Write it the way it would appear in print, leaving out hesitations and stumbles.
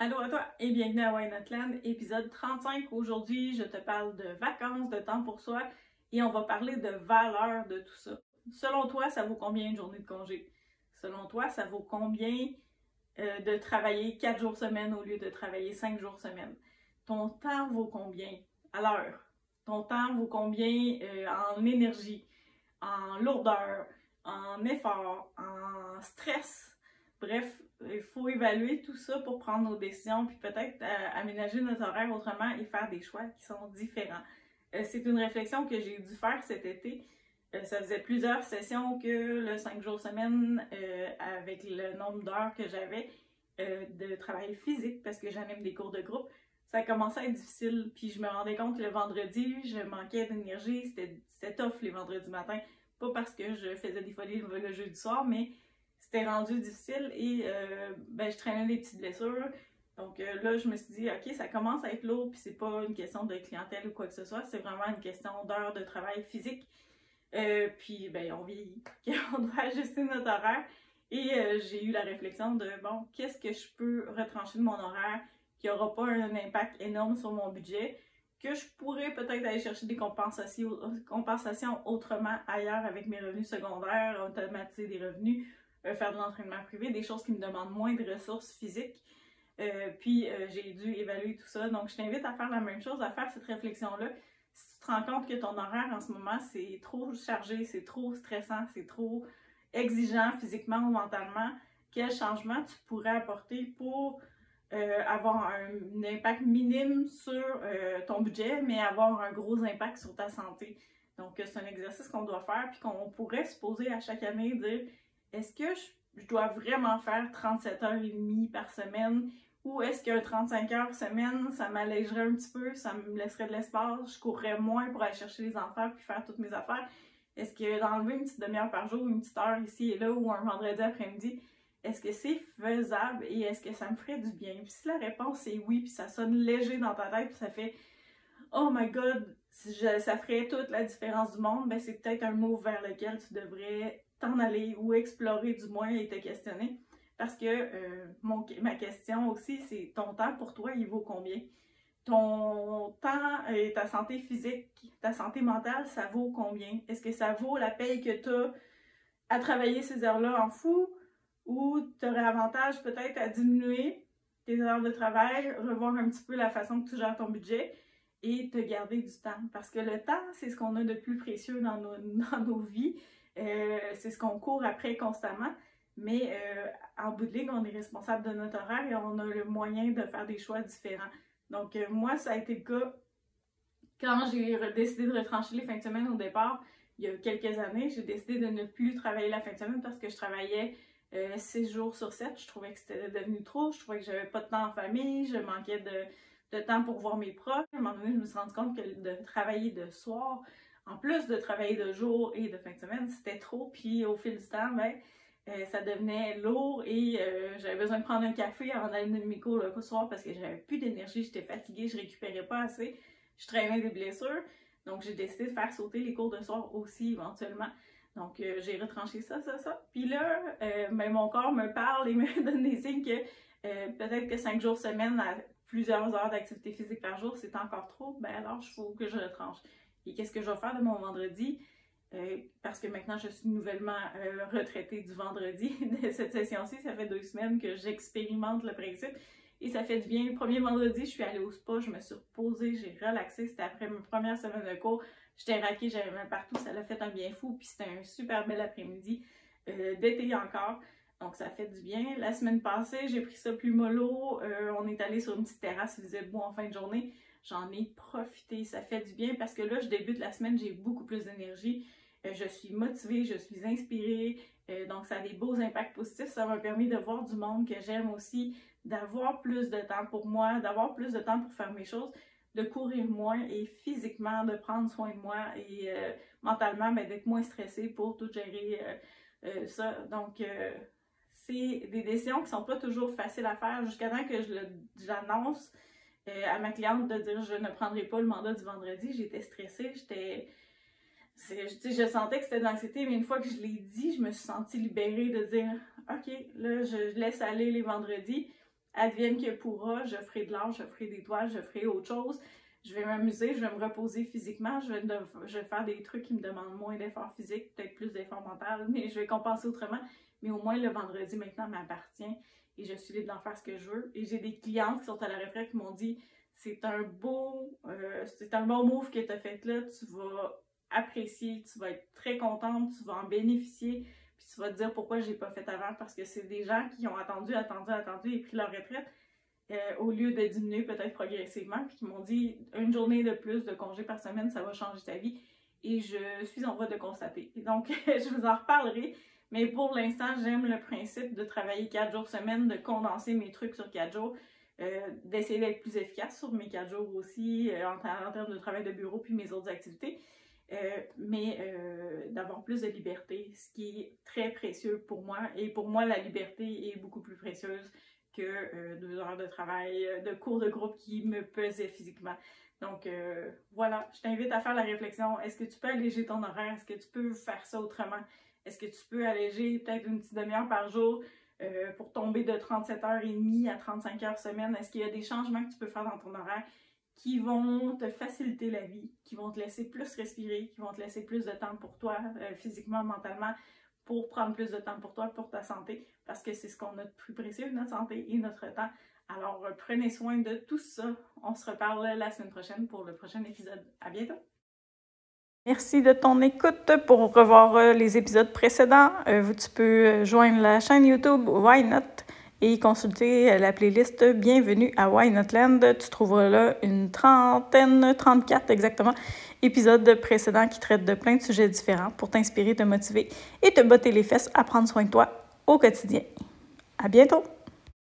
Allô à toi et bienvenue à Why Not Land, épisode 35. Aujourd'hui, je te parle de vacances, de temps pour soi et on va parler de valeur de tout ça. Selon toi, ça vaut combien une journée de congé? Selon toi, ça vaut combien de travailler 4 jours semaine au lieu de travailler 5 jours semaine? Ton temps vaut combien à l'heure? Ton temps vaut combien en énergie, en lourdeur, en effort, en stress? Bref, il faut évaluer tout ça pour prendre nos décisions, puis peut-être aménager notre horaire autrement et faire des choix qui sont différents. C'est une réflexion que j'ai dû faire cet été. Ça faisait plusieurs sessions que le 5 jours semaine, avec le nombre d'heures que j'avais de travail physique, parce que j'anime des cours de groupe, ça commençait à être difficile. Puis je me rendais compte que le vendredi, je manquais d'énergie, c'était tough les vendredis matins. Pas parce que je faisais des folies le jeudi soir, mais c'était rendu difficile et je traînais des petites blessures. Donc là, je me suis dit, OK, ça commence à être lourd, puis c'est pas une question de clientèle ou quoi que ce soit, c'est vraiment une question d'heures de travail physique. Puis on vieillit, on doit ajuster notre horaire. Et j'ai eu la réflexion de, bon, qu'est-ce que je peux retrancher de mon horaire qui n'aura pas un impact énorme sur mon budget, que je pourrais peut-être aller chercher des compensations autrement ailleurs avec mes revenus secondaires, automatiser des revenus, faire de l'entraînement privé, des choses qui me demandent moins de ressources physiques. Puis j'ai dû évaluer tout ça. Donc je t'invite à faire la même chose, à faire cette réflexion-là. Si tu te rends compte que ton horaire en ce moment, c'est trop chargé, c'est trop stressant, c'est trop exigeant physiquement ou mentalement, quel changement tu pourrais apporter pour avoir un impact minime sur ton budget, mais avoir un gros impact sur ta santé. Donc c'est un exercice qu'on doit faire, puis qu'on pourrait se poser à chaque année, dire est-ce que je dois vraiment faire 37h30 par semaine ou est-ce qu'un 35 heures semaine, ça m'allégerait un petit peu, ça me laisserait de l'espace, je courrais moins pour aller chercher les enfants puis faire toutes mes affaires? Est-ce que d'enlever une petite demi-heure par jour, une petite heure ici et là ou un vendredi après-midi, est-ce que c'est faisable et est-ce que ça me ferait du bien? Puis si la réponse est oui, puis ça sonne léger dans ta tête, puis ça fait oh my god, ça ferait toute la différence du monde, c'est peut-être un mot vers lequel tu devrais t'en aller ou explorer du moins et te questionner. Parce que ma question aussi, c'est ton temps pour toi, il vaut combien? Ton temps et ta santé physique, ta santé mentale, ça vaut combien? Est-ce que ça vaut la paye que tu as à travailler ces heures-là en fou? Ou tu aurais avantage peut-être à diminuer tes heures de travail, revoir un petit peu la façon que tu gères ton budget et te garder du temps. Parce que le temps, c'est ce qu'on a de plus précieux dans nos vies. C'est ce qu'on court après constamment. Mais en bout de ligne, on est responsable de notre horaire et on a le moyen de faire des choix différents. Donc moi, ça a été le cas quand j'ai décidé de retrancher les fins de semaine au départ. Il y a quelques années, j'ai décidé de ne plus travailler la fin de semaine parce que je travaillais 6 jours sur 7. Je trouvais que c'était devenu trop. Je trouvais que j'avais pas de temps en famille. Je manquais de temps pour voir mes profs. À un moment donné, je me suis rendu compte que de travailler de soir, en plus de travailler de jour et de fin de semaine, c'était trop. Puis au fil du temps, ça devenait lourd et j'avais besoin de prendre un café avant d'aller donner mes cours le soir parce que j'avais plus d'énergie, j'étais fatiguée, je récupérais pas assez, je traînais des blessures. Donc j'ai décidé de faire sauter les cours de soir aussi éventuellement. Donc j'ai retranché ça. Puis là, mon corps me parle et me donne des signes que peut-être que 5 jours semaine à plusieurs heures d'activité physique par jour, c'est encore trop. Alors il faut que je retranche. Et qu'est-ce que je vais faire de mon vendredi? Parce que maintenant je suis nouvellement retraitée du vendredi de cette session-ci. Ça fait 2 semaines que j'expérimente le principe et ça fait du bien. Le premier vendredi, je suis allée au spa, je me suis reposée, j'ai relaxé. C'était après ma première semaine de cours. J'étais raquée, j'avais mal partout, ça l'a fait un bien fou. Puis c'était un super bel après-midi d'été encore. Donc ça fait du bien. La semaine passée, j'ai pris ça plus mollo. On est allé sur une petite terrasse, il faisait beau en fin de journée. J'en ai profité, ça fait du bien parce que là, je débute la semaine, j'ai beaucoup plus d'énergie. Je suis motivée, je suis inspirée, donc ça a des beaux impacts positifs. Ça m'a permis de voir du monde que j'aime aussi, d'avoir plus de temps pour moi, d'avoir plus de temps pour faire mes choses, de courir moins et physiquement de prendre soin de moi et mentalement d'être moins stressée pour tout gérer ça. Donc c'est des décisions qui sont pas toujours faciles à faire jusqu'à temps que j'annonce à ma cliente de dire je ne prendrai pas le mandat du vendredi. J'étais stressée, je sentais que c'était de l'anxiété, mais une fois que je l'ai dit, je me suis sentie libérée de dire ok, là je laisse aller les vendredis. advienne que pourra, je ferai de l'art, je ferai des toiles, je ferai autre chose. Je vais m'amuser, je vais me reposer physiquement, je vais faire des trucs qui me demandent moins d'efforts physiques, peut-être plus d'efforts mentaux, mais je vais compenser autrement. Mais au moins, le vendredi, maintenant, m'appartient et je suis libre d'en faire ce que je veux. Et j'ai des clientes qui sont à la retraite qui m'ont dit « c'est un bon move que tu as fait là, tu vas apprécier, tu vas être très contente, tu vas en bénéficier, puis tu vas te dire pourquoi je l'ai pas fait avant, parce que c'est des gens qui ont attendu et pris leur retraite. » Au lieu de diminuer peut-être progressivement, puis qui m'ont dit une journée de plus de congé par semaine, ça va changer ta vie. Et je suis en voie de constater. Et donc, je vous en reparlerai. Mais pour l'instant, j'aime le principe de travailler 4 jours semaine, de condenser mes trucs sur 4 jours, d'essayer d'être plus efficace sur mes 4 jours aussi, en termes de travail de bureau puis mes autres activités. Mais d'avoir plus de liberté, ce qui est très précieux pour moi. Et pour moi, la liberté est beaucoup plus précieuse que 2 heures de travail, de cours de groupe qui me pesaient physiquement. Donc voilà, je t'invite à faire la réflexion. Est-ce que tu peux alléger ton horaire? Est-ce que tu peux faire ça autrement? Est-ce que tu peux alléger peut-être une petite demi-heure par jour pour tomber de 37h30 à 35 heures semaine? Est-ce qu'il y a des changements que tu peux faire dans ton horaire qui vont te faciliter la vie, qui vont te laisser plus respirer, qui vont te laisser plus de temps pour toi, physiquement, mentalement, pour prendre plus de temps pour toi, pour ta santé, parce que c'est ce qu'on a de plus précieux, notre santé et notre temps. Alors, prenez soin de tout ça. On se reparle la semaine prochaine pour le prochain épisode. À bientôt! Merci de ton écoute. Pour revoir les épisodes précédents, tu peux joindre la chaîne YouTube Why Not et consulter la playlist Bienvenue à Why Not Land. Tu trouveras là une 34 exactement, épisodes précédents qui traitent de plein de sujets différents pour t'inspirer, te motiver et te botter les fesses à prendre soin de toi au quotidien. À bientôt!